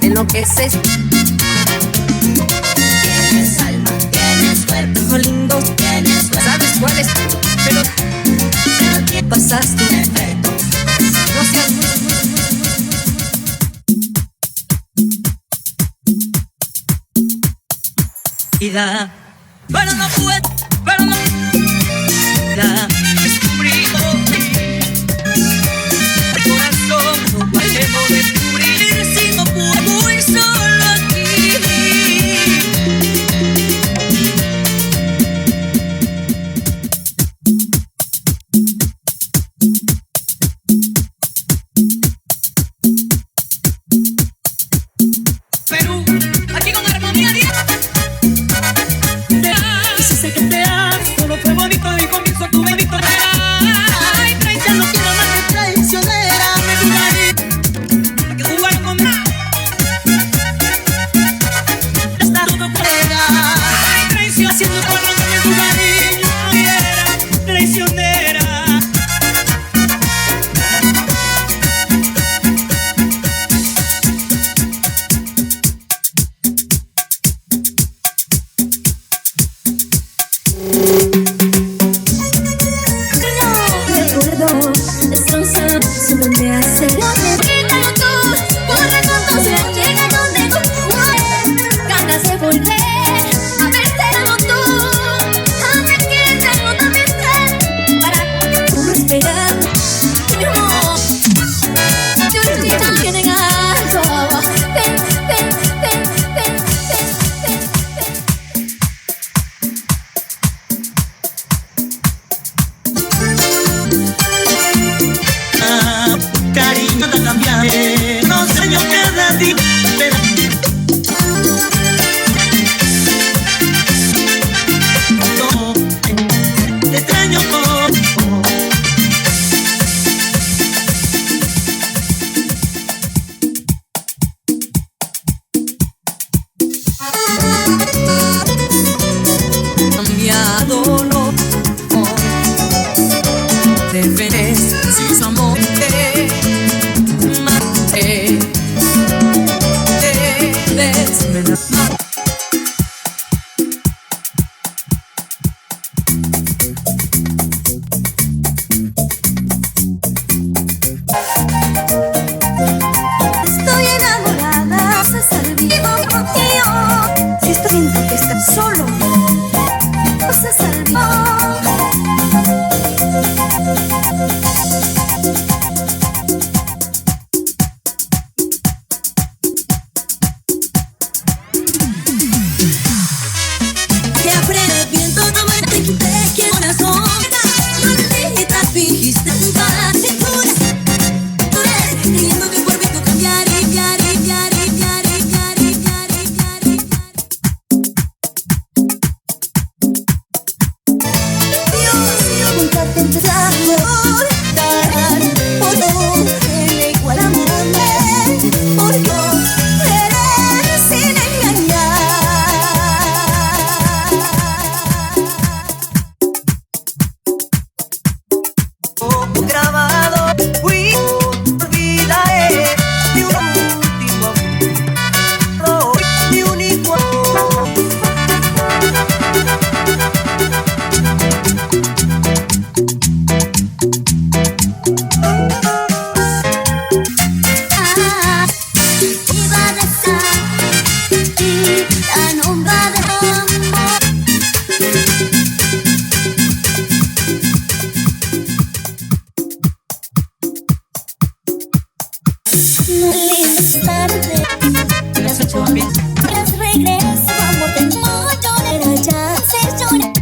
enloqueces. Tienes alma, tienes cuerpo, hijo lindo, tienes cuerpo. ¿Sabes cuál es? Pero ¿qué pasaste? No seas muy. Vida, pero no puedo, pero no. Ya descubrí el corazón, no podemos descubrir si no puedo muy solo aquí. Perú, aquí con armonía 10. Sé que te amo, todo fue bonito y comienzo tu bendito. Ay, traición, no quiero más que traicionera. Me jugaré, que jugar con nada. Está todo fuera. Ay, traición, haciendo por lo que me jugaré. No era traicionera. Cariño, te cambiaré, no sé yo qué de ti, pero no, te extraño como cambiado, no te veré si su amor te maté, te desmenuzar. fingiste para te curas, creyendo que por tu cambiar y cambiar y cambiar y cambiar y cambiar y cambiar y Dios, nunca te empezaste a ocultar, por no tener igual amor, por no querer sin engañar. Grabado, fui olvidaré de un último de único. Iba a besar y la nombra de amor. Lindas tardes, las 8 a tras regreso, amor de mucho era ya ser llorar,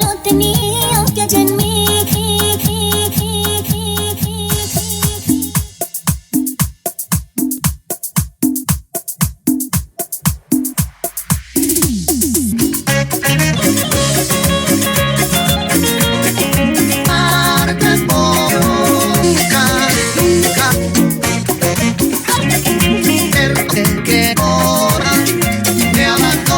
no tenía que hallar en mí. Marcas por nunca, nunca. Que ahora me abandonó.